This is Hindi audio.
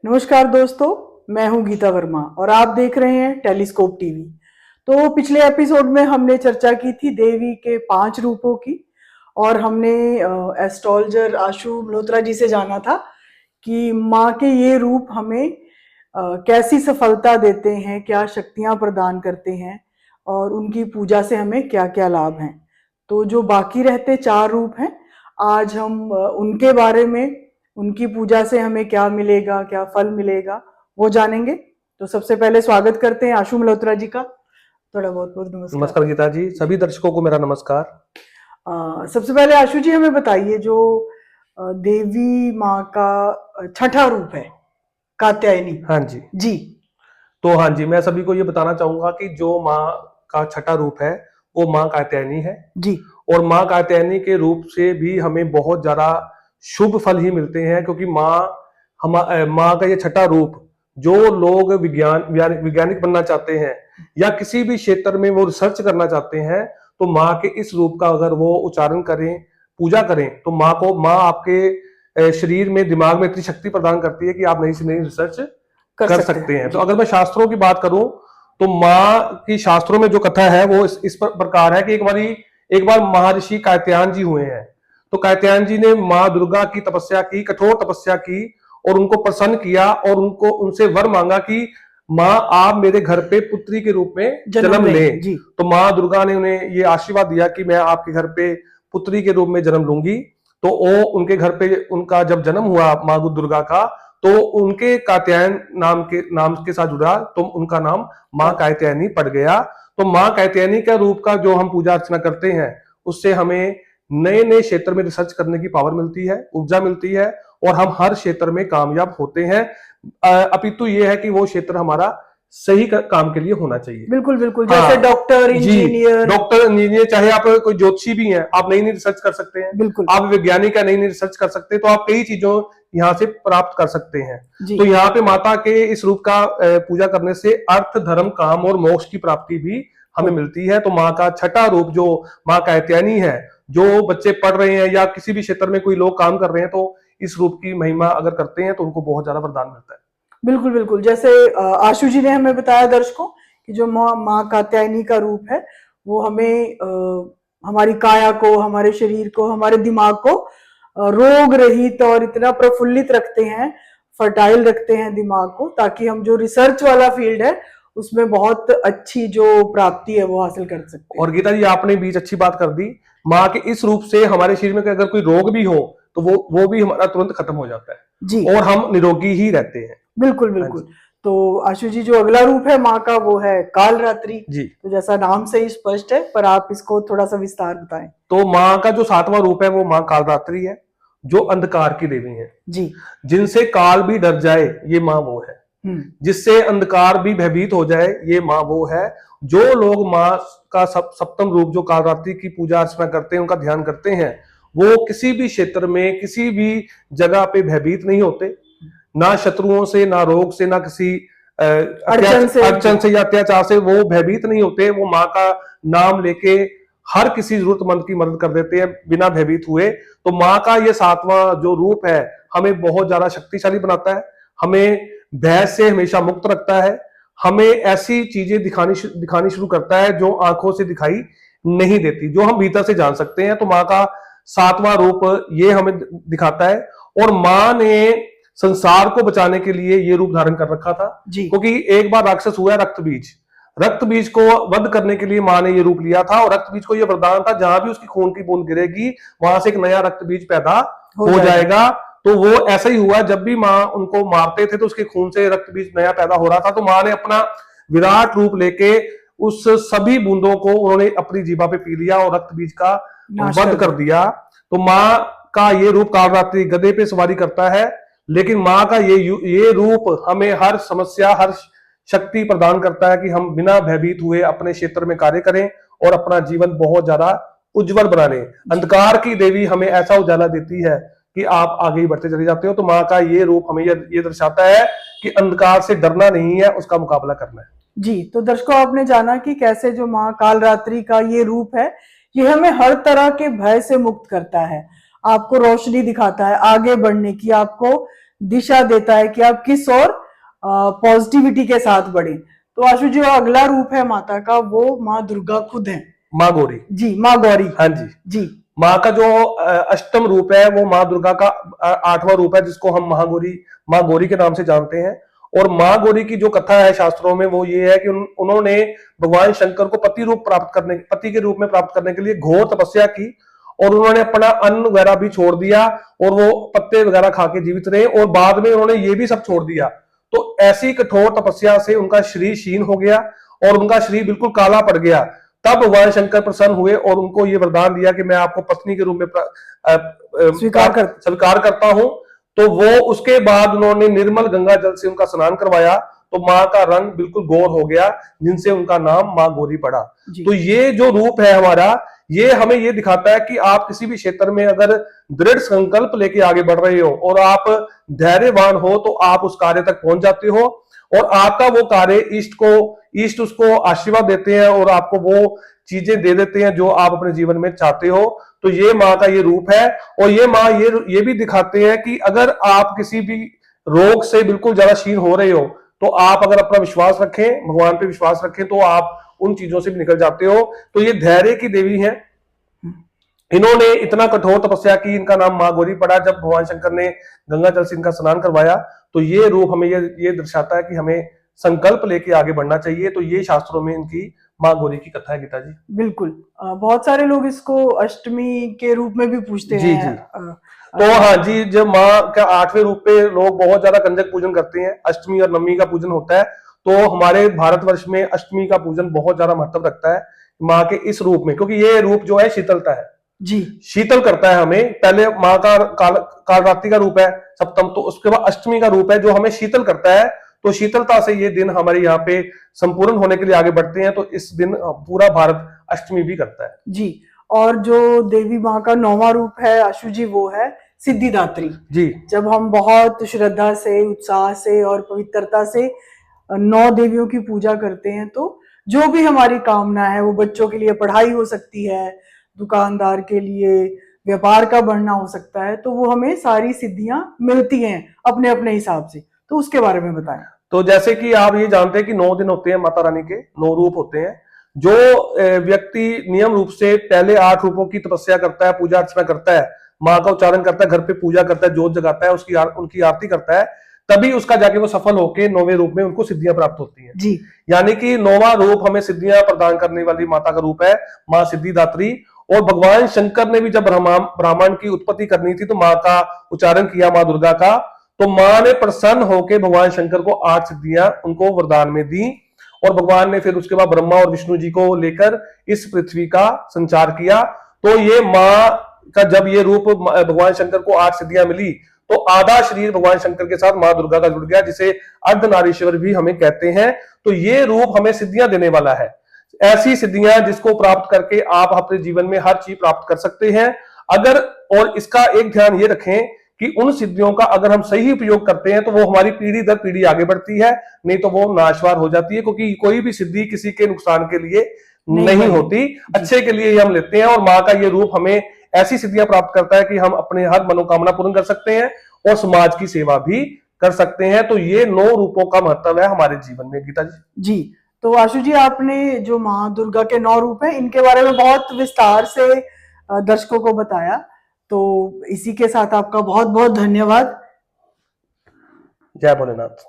नमस्कार दोस्तों, मैं हूं गीता वर्मा और आप देख रहे हैं टेलीस्कोप टीवी। तो पिछले एपिसोड में हमने चर्चा की थी देवी के 5 रूपों की और हमने एस्ट्रोलॉजर आशु मल्होत्रा जी से जाना था कि माँ के ये रूप हमें कैसी सफलता देते हैं, क्या शक्तियां प्रदान करते हैं और उनकी पूजा से हमें क्या क्या लाभ हैं। तो जो बाकी रहते 4 रूप हैं, आज हम उनके बारे में, उनकी पूजा से हमें क्या मिलेगा, क्या फल मिलेगा, वो जानेंगे। तो सबसे पहले स्वागत करते हैं आशु मल्होत्रा जी का। थोड़ा बहुत बहुत नमस्कार। नमस्कार गीता जी, सभी दर्शकों को मेरा नमस्कार। सबसे पहले आशु जी हमें बताइए, जो देवी माँ का छठा रूप है कात्यायनी। हाँ जी। जी। तो हाँ जी, मैं सभी को ये बताना चाहूंगा कि जो माँ का छठा रूप है वो माँ कात्यायनी है जी। और माँ कात्यायनी के रूप से भी हमें बहुत ज्यादा शुभ फल ही मिलते हैं, क्योंकि माँ का ये छठा रूप, जो लोग वैज्ञानिक बनना चाहते हैं या किसी भी क्षेत्र में वो रिसर्च करना चाहते हैं, तो माँ के इस रूप का अगर वो उच्चारण करें, पूजा करें, तो माँ आपके शरीर में, दिमाग में इतनी शक्ति प्रदान करती है कि आप नई से नई रिसर्च कर सकते हैं। तो अगर मैं शास्त्रों की बात करूं, तो माँ की शास्त्रों में जो कथा है वो इस प्रकार है कि एक बार महर्षि कात्यायन जी हुए हैं। तो कात्यायन जी ने माँ दुर्गा की तपस्या की, कठोर तपस्या की और उनको प्रसन्न किया और उनसे वर मांगा कि माँ आप मेरे घर पे पुत्री के रूप में जन्म लें। तो माँ दुर्गा ने उन्हें ये आशीर्वाद दिया कि मैं आपके घर पे पुत्री के रूप में जन्म लूंगी। तो वो उनके घर पे उनका जब जन्म हुआ माँ दुर्गा का, तो उनके कात्यायन नाम के साथ जुड़ा, तो उनका नाम माँ कात्यायनी पड़ गया। तो माँ कात्यायनी का रूप का जो हम पूजा अर्चना करते हैं, उससे हमें नए नए क्षेत्र में रिसर्च करने की पावर मिलती है, ऊर्जा मिलती है और हम हर क्षेत्र में कामयाब होते हैं। अपितु ये है कि वो क्षेत्र हमारा सही काम के लिए होना चाहिए। बिल्कुल बिल्कुल। जैसे डॉक्टर, इंजीनियर, चाहे आप कोई ज्योतिषी भी हैं, आप नई नई रिसर्च कर सकते हैं। बिल्कुल। आप वैज्ञानिक है, नई नई रिसर्च कर सकते हैं, तो आप कई चीजों यहाँ से प्राप्त कर सकते हैं। तो यहाँ पे माता के इस रूप का पूजा करने से अर्थ, धर्म, काम और मोक्ष की प्राप्ति भी हमें मिलती है। तो माँ का छठा रूप जो माँ कात्यायनी है, जो बच्चे पढ़ रहे हैं या किसी भी क्षेत्र में कोई लोग काम कर रहे हैं, तो इस रूप की महिमा अगर करते हैं तो उनको बहुत ज्यादा वरदान मिलता है। बिल्कुल बिल्कुल। जैसे आशु जी ने हमें बताया दर्शकों कि जो माँ कात्यायनी का रूप है वो हमें हमारी काया को, हमारे शरीर को, हमारे दिमाग को रोग रहित और इतना प्रफुल्लित रखते हैं, फर्टाइल रखते हैं दिमाग को, ताकि हम जो रिसर्च वाला फील्ड है उसमें बहुत अच्छी जो प्राप्ति है वो हासिल कर सकते हैं। और गीता जी, आपने बीच अच्छी बात कर दी। माँ के इस रूप से हमारे शरीर में अगर कोई रोग भी हो तो वो भी हमारा तुरंत खत्म हो जाता है जी, और हम निरोगी ही रहते हैं। बिल्कुल बिल्कुल। तो आशु जी, जो अगला रूप है माँ का वो है कालरात्रि जी। तो जैसा नाम से ही स्पष्ट है, पर आप इसको थोड़ा सा विस्तार बताएं। तो माँ का जो 7वां रूप है वो माँ कालरात्रि है, जो अंधकार की देवी है जी। जिनसे काल भी डर जाए, ये माँ वो है। जिससे अंधकार भी भयभीत हो जाए, ये माँ वो है। जो लोग माँ का सप्तम रूप जो कालरात्रि की पूजा अर्चना करते हैं, उनका ध्यान करते हैं, वो किसी भी क्षेत्र में, किसी भी जगह पे भयभीत नहीं होते, ना शत्रुओं से, ना रोग से, ना किसी अड़चन से या अत्याचार से वो भयभीत नहीं होते। वो माँ का नाम लेके हर किसी जरूरतमंद की मदद कर देते हैं बिना भयभीत हुए। तो माँ का ये 7वां जो रूप है हमें बहुत ज्यादा शक्तिशाली बनाता है, हमें भय से हमेशा मुक्त रखता है, हमें ऐसी चीजें दिखानी शुरू करता है जो आंखों से दिखाई नहीं देती, जो हम भीतर से जान सकते हैं। तो माँ का 7वां रूप ये हमें दिखाता है। और माँ ने संसार को बचाने के लिए ये रूप धारण कर रखा था, क्योंकि एक बार राक्षस हुआ रक्त बीज को वध करने के लिए माँ ने ये रूप लिया था। और रक्त बीज को ये वरदान था, जहां भी उसकी खून की बूंद गिरेगी वहां से एक नया रक्त बीज पैदा हो जाएगा। तो वो ऐसा ही हुआ, जब भी माँ उनको मारते थे तो उसके खून से रक्त बीज नया पैदा हो रहा था। तो माँ ने अपना विराट रूप लेके उस सभी बूंदों को उन्होंने अपनी जीभा पे पी लिया और रक्त बीज का वध कर दिया। तो माँ का ये रूप कालरात्रि गधे पे सवारी करता है, लेकिन माँ का ये रूप हमें हर समस्या, हर शक्ति प्रदान करता है कि हम बिना भयभीत हुए अपने क्षेत्र में कार्य करें और अपना जीवन बहुत ज्यादा उज्जवल बना लें। अंधकार की देवी हमें ऐसा उजाला देती है कि आप आगे ही बढ़ते चले जाते हो। तो माँ का ये रूप हमें ये दर्शाता है कि अंधकार से डरना नहीं है, उसका मुकाबला करना है जी। तो दर्शकों, आपने जाना कि कैसे जो माँ कालरात्रि का ये रूप है ये हमें हर तरह के भय से मुक्त करता है, आपको रोशनी दिखाता है आगे बढ़ने की, आपको दिशा देता है कि आप किस और पॉजिटिविटी के साथ बढ़े। तो आशु जी, अगला रूप है माता का, वो माँ दुर्गा खुद है, माँ गौरी। जी, माँ गौरी। हाँ जी जी। माँ का जो अष्टम रूप है वो माँ दुर्गा का 8वां रूप है, जिसको हम माँ गौरी के नाम से जानते हैं। और माँ गौरी की जो कथा है शास्त्रों में वो ये है कि उन्होंने भगवान शंकर को पति के रूप में प्राप्त करने के लिए घोर तपस्या की, और उन्होंने अपना अन्न वगैरह भी छोड़ दिया और वो पत्ते वगैरह खा के जीवित रहे, और बाद में उन्होंने ये भी सब छोड़ दिया। तो ऐसी कठोर तपस्या से उनका शरीर क्षीण हो गया और उनका शरीर बिल्कुल काला पड़ गया। तब भगवान शंकर प्रसन्न हुए और उनको ये वरदान दिया कि मैं आपको पत्नी के रूप में स्वीकार करता हूं। तो वो उसके बाद उन्होंने निर्मल गंगा जल से उनका स्नान करवाया, तो माँ का रंग बिल्कुल गौर हो गया, जिनसे उनका नाम माँ गौरी पड़ा। तो ये जो रूप है हमारा, ये हमें ये दिखाता है कि आप किसी भी क्षेत्र में अगर दृढ़ संकल्प लेके आगे बढ़ रहे हो और आप धैर्यवान हो तो आप उस कार्य तक पहुंच जाते हो, और आपका वो कार्य इष्ट उसको आशीर्वाद देते हैं और आपको वो चीजें दे देते हैं जो आप अपने जीवन में चाहते हो। तो ये माँ का ये रूप है। और ये माँ ये भी दिखाते हैं कि अगर आप किसी भी रोग से बिल्कुल ज्यादा क्षीण हो रहे हो तो आप अगर अपना विश्वास रखें, भगवान पे विश्वास रखें, तो आप उन चीजों से भी निकल जाते हो। तो ये धैर्य की देवी है। इन्होंने इतना कठोर तपस्या की, इनका नाम माँ गौरी पड़ा। जब भगवान शंकर ने गंगा जल से इनका स्नान करवाया, तो ये रूप हमें ये दर्शाता है कि हमें संकल्प लेके आगे बढ़ना चाहिए। तो ये शास्त्रों में इनकी माँ गौरी की कथा है गीता जी। बिल्कुल। बहुत सारे लोग इसको अष्टमी के रूप में भी पूछते जी हैं। तो हाँ जी, जब माँ का 8वें रूप पे लोग बहुत ज्यादा कंजक पूजन करते हैं, अष्टमी और नवमी का पूजन होता है। तो हमारे भारतवर्ष में अष्टमी का पूजन बहुत ज्यादा महत्व रखता है माँ के इस रूप में, क्योंकि ये रूप जो है शीतलता है जी, शीतल करता है हमें। पहले माँ का कालरात्रि का रूप है सप्तम, तो उसके बाद अष्टमी का रूप है जो हमें शीतल करता है। तो शीतलता से ये दिन हमारे यहाँ पे संपूर्ण होने के लिए आगे बढ़ते हैं। तो इस दिन पूरा भारत अष्टमी भी करता है जी। और जो देवी माँ का 9वां रूप है आशु जी, वो है सिद्धिदात्री जी। जब हम बहुत श्रद्धा से, उत्साह से और पवित्रता से 9 देवियों की पूजा करते हैं, तो जो भी हमारी कामना है, वो बच्चों के लिए पढ़ाई हो सकती है, दुकानदार के लिए व्यापार का बढ़ना हो सकता है, तो वो हमें सारी सिद्धियां मिलती हैं अपने अपने हिसाब से। तो उसके बारे में बताएं। तो जैसे कि आप ये जानते हैं कि 9 दिन होते हैं माता रानी के, 9 रूप होते हैं। जो व्यक्ति नियम रूप से पहले 8 रूपों की तपस्या करता है, पूजा अर्चना करता है, माँ का उच्चारण करता है, घर पे पूजा करता है, जोत जगाता है, उनकी आरती करता है, तभी उसका जाके वो सफल होके 9वें रूप में उनको सिद्धियां प्राप्त होती हैं जी। यानी कि 9वां रूप हमें सिद्धियां प्रदान करने वाली माता का रूप है, माँ सिद्धिदात्री। और भगवान शंकर ने भी जब ब्राह्मण की उत्पत्ति करनी थी तो माँ का उच्चारण किया, माँ दुर्गा का। तो माँ ने प्रसन्न होकर भगवान शंकर को 8 सिद्धियां उनको वरदान में दी, और भगवान ने फिर उसके बाद ब्रह्मा और विष्णु जी को लेकर इस पृथ्वी का संचार किया। तो ये माँ का जब ये रूप भगवान शंकर को 8 सिद्धियां मिली, तो आधा शरीर भगवान शंकर के साथ माँ दुर्गा का जुड़ गया, जिसे अर्धनारीश्वर भी हमें कहते हैं। तो ये रूप हमें सिद्धियां देने वाला है, ऐसी सिद्धियां जिसको प्राप्त करके आप अपने जीवन में हर चीज प्राप्त कर सकते हैं। अगर और इसका एक ध्यान ये रखें कि उन सिद्धियों का अगर हम सही उपयोग करते हैं तो वो हमारी पीढ़ी दर पीढ़ी आगे बढ़ती है, नहीं तो वो नाशवान हो जाती है। क्योंकि कोई भी सिद्धि किसी के नुकसान के लिए नहीं होती, अच्छे के लिए ही हम लेते हैं। और माँ का ये रूप हमें ऐसी सिद्धियां प्राप्त करता है कि हम अपने हर मनोकामना पूर्ण कर सकते हैं और समाज की सेवा भी कर सकते हैं। तो ये 9 रूपों का महत्व है हमारे जीवन में गीता जी। जी। तो आशु जी, आपने जो माँ दुर्गा के 9 रूप हैं, इनके बारे में बहुत विस्तार से दर्शकों को बताया। तो इसी के साथ आपका बहुत बहुत धन्यवाद। जय भोलेनाथ।